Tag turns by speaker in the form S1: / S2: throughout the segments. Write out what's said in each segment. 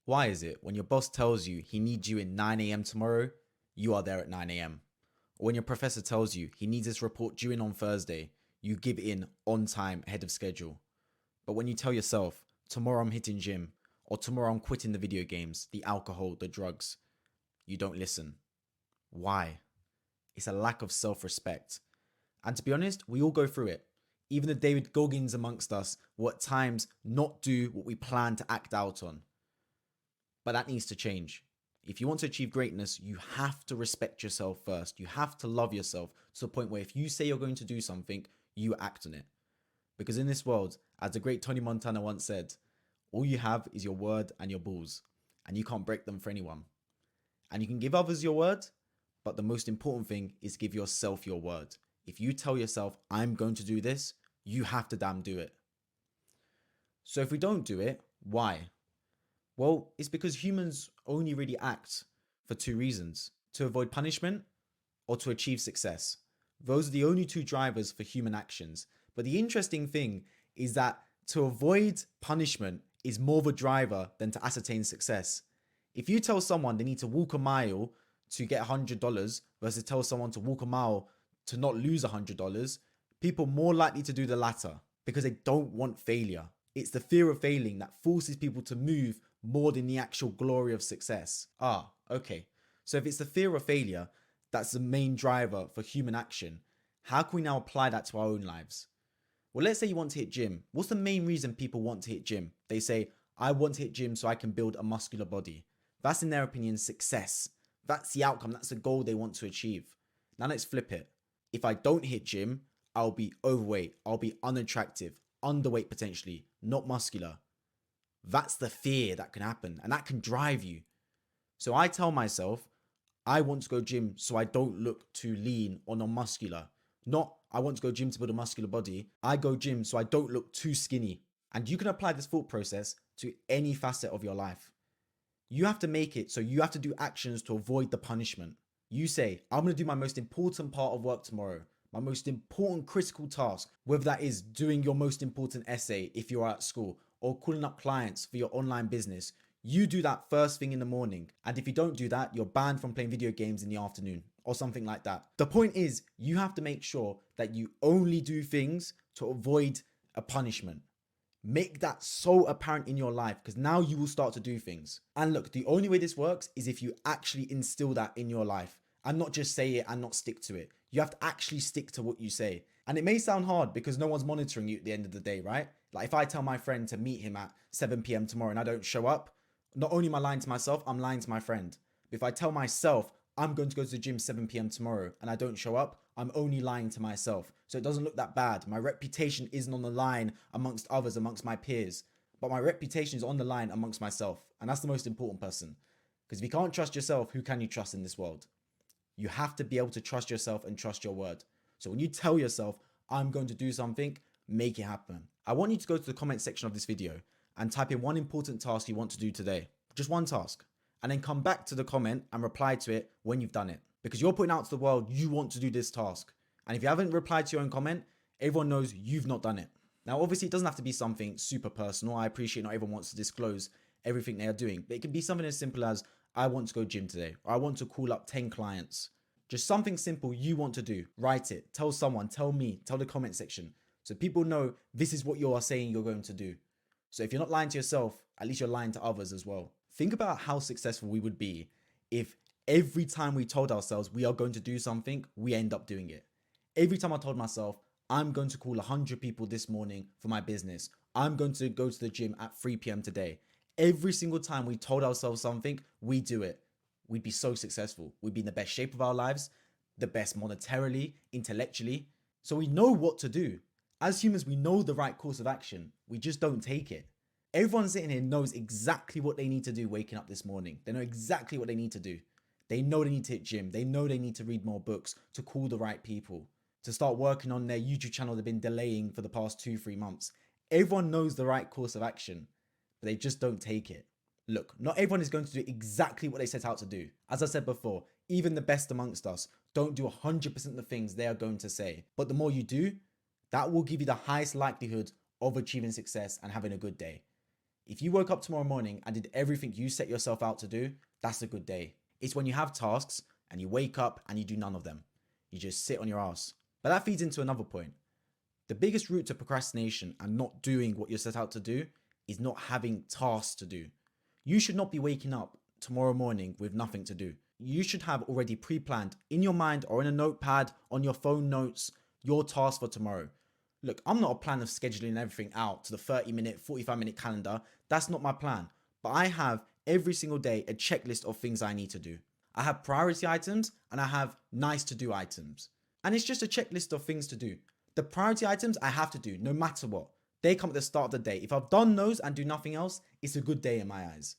S1: Why is it when your boss tells you he needs you in 9 a.m. tomorrow, you are there at 9 a.m.? Or when your professor tells you he needs this report due in on Thursday, you give in on time ahead of schedule. But when you tell yourself, tomorrow I'm hitting gym, or tomorrow I'm quitting the video games, the alcohol, the drugs, you don't listen. Why? It's a lack of self-respect. And to be honest, we all go through it. Even the David Goggins amongst us will at times not do what we plan to act out on. But that needs to change. If you want to achieve greatness, you have to respect yourself first. You have to love yourself to the point where if you say you're going to do something, you act on it. Because in this world, as the great Tony Montana once said, all you have is your word and your balls, and you can't break them for anyone. And you can give others your word, but the most important thing is give yourself your word. If you tell yourself, I'm going to do this, you have to damn do it. So if we don't do it, why? Well, it's because humans only really act for two reasons: to avoid punishment or to achieve success. Those are the only two drivers for human actions. But the interesting thing is that to avoid punishment is more of a driver than to ascertain success. If you tell someone they need to walk a mile to get $100 versus tell someone to walk a mile to not lose $100, people are more likely to do the latter because they don't want failure. It's the fear of failing that forces people to move more than the actual glory of success. Okay. So if it's the fear of failure that's the main driver for human action, how can we now apply that to our own lives? Well, let's say you want to hit gym. What's the main reason people want to hit gym? They say, I want to hit gym so I can build a muscular body. That's, in their opinion, success. That's the outcome. That's the goal they want to achieve. Now let's flip it. If I don't hit gym, I'll be overweight. I'll be unattractive, underweight potentially, not muscular. That's the fear that can happen, and that can drive you. So I tell myself, I want to go gym so I don't look too lean or non-muscular. Not, I want to go gym to build a muscular body. I go gym so I don't look too skinny. And you can apply this thought process to any facet of your life. You have to make it so you have to do actions to avoid the punishment. You say, I'm going to do my most important part of work tomorrow, my most important critical task, whether that is doing your most important essay if you're at school or calling up clients for your online business. You do that first thing in the morning. And if you don't do that, you're banned from playing video games in the afternoon or something like that. The point is, you have to make sure that you only do things to avoid a punishment. Make that so apparent in your life because now you will start to do things. And look, the only way this works is if you actually instill that in your life and not just say it and not stick to it. You have to actually stick to what you say. And it may sound hard because no one's monitoring you at the end of the day, right? Like if I tell my friend to meet him at 7 p.m. tomorrow and I don't show up, not only am I lying to myself, I'm lying to my friend. But if I tell myself I'm going to go to the gym 7 p.m. tomorrow and I don't show up, I'm only lying to myself. So it doesn't look that bad. My reputation isn't on the line amongst others, amongst my peers, but my reputation is on the line amongst myself. And that's the most important person. Because if you can't trust yourself, who can you trust in this world? You have to be able to trust yourself and trust your word. So when you tell yourself, I'm going to do something, make it happen. I want you to go to the comment section of this video and type in one important task you want to do today. Just one task. And then come back to the comment and reply to it when you've done it. Because you're putting out to the world, you want to do this task. And if you haven't replied to your own comment, everyone knows you've not done it. Now, obviously, it doesn't have to be something super personal. I appreciate not everyone wants to disclose everything they are doing. But it can be something as simple as, I want to go gym today. Or I want to call up 10 clients. Just something simple you want to do. Write it. Tell someone. Tell me. Tell the comment section. So people know this is what you are saying you're going to do. So if you're not lying to yourself, at least you're lying to others as well. Think about how successful we would be if every time we told ourselves we are going to do something, we end up doing it. Every time I told myself, I'm going to call 100 people this morning for my business. I'm going to go to the gym at 3 p.m. today. Every single time we told ourselves something, we do it. We'd be so successful. We'd be in the best shape of our lives, the best monetarily, intellectually. So we know what to do. As humans, we know the right course of action. We just don't take it. Everyone sitting here knows exactly what they need to do waking up this morning. They know exactly what they need to do. They know they need to hit gym. They know they need to read more books, to call the right people, to start working on their YouTube channel they've been delaying for the past 2-3 months. Everyone knows the right course of action, but they just don't take it. Look, not everyone is going to do exactly what they set out to do. As I said before, even the best amongst us don't do 100% of the things they are going to say. But the more you do, that will give you the highest likelihood of achieving success and having a good day. If you woke up tomorrow morning and did everything you set yourself out to do, that's a good day. It's when you have tasks and you wake up and you do none of them. You just sit on your ass. But that feeds into another point. The biggest route to procrastination and not doing what you're set out to do is not having tasks to do. You should not be waking up tomorrow morning with nothing to do. You should have already pre-planned in your mind or in a notepad, on your phone notes, your task for tomorrow. Look, I'm not a plan of scheduling everything out to the 30-minute, 45-minute calendar. That's not my plan. But I have every single day a checklist of things I need to do. I have priority items and I have nice to do items. And it's just a checklist of things to do. The priority items I have to do no matter what. They come at the start of the day. If I've done those and do nothing else, it's a good day in my eyes.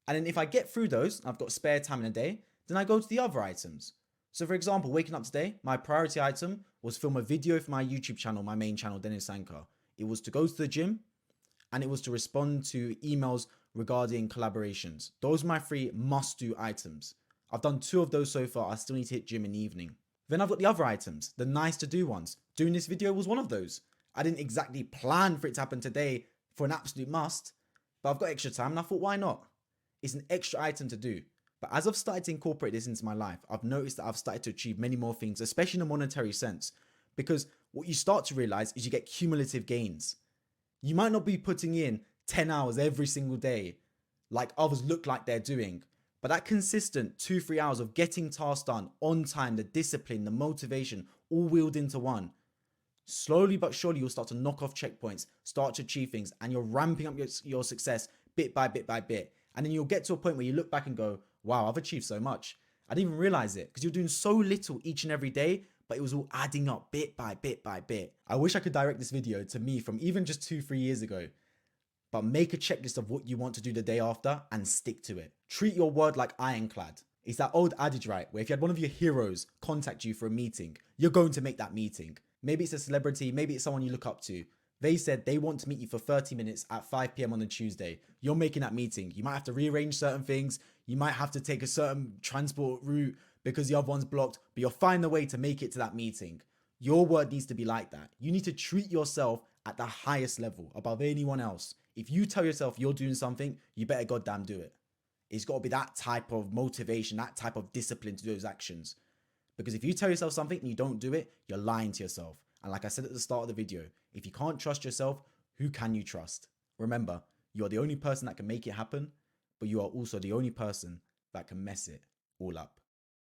S1: And then if I get through those, I've got spare time in a day, then I go to the other items. So for example, waking up today, my priority item was film a video for my YouTube channel, my main channel, Dennis Sanka. It was to go to the gym and it was to respond to emails regarding collaborations. Those are my 3 must-do items. I've done 2 of those so far. I still need to hit gym in the evening. Then I've got the other items, the nice to do ones. Doing this video was one of those. I didn't exactly plan for it to happen today for an absolute must, but I've got extra time and I thought, why not? It's an extra item to do. But as I've started to incorporate this into my life, I've noticed that I've started to achieve many more things, especially in a monetary sense. Because what you start to realize is you get cumulative gains. You might not be putting in 10 hours every single day like others look like they're doing, but that consistent 2-3 hours of getting tasks done on time, the discipline, the motivation, all wheeled into one. Slowly but surely, you'll start to knock off checkpoints, start to achieve things, and you're ramping up your success bit by bit by bit. And then you'll get to a point where you look back and go, wow, I've achieved so much. I didn't even realize it because you're doing so little each and every day, but it was all adding up bit by bit by bit. I wish I could direct this video to me from even just 2-3 years ago. But make a checklist of what you want to do the day after and stick to it. Treat your word like ironclad. It's that old adage, right? Where if you had one of your heroes contact you for a meeting, you're going to make that meeting. Maybe it's a celebrity, maybe it's someone you look up to. They said they want to meet you for 30 minutes at 5 p.m. on a Tuesday. You're making that meeting. You might have to rearrange certain things. You might have to take a certain transport route because the other one's blocked, but you'll find a way to make it to that meeting. Your word needs to be like that. You need to treat yourself at the highest level above anyone else. If you tell yourself you're doing something, you better goddamn do it. It's got to be that type of motivation, that type of discipline to do those actions. Because if you tell yourself something and you don't do it, you're lying to yourself. And like I said at the start of the video, if you can't trust yourself, who can you trust? Remember, you are the only person that can make it happen, but you are also the only person that can mess it all up.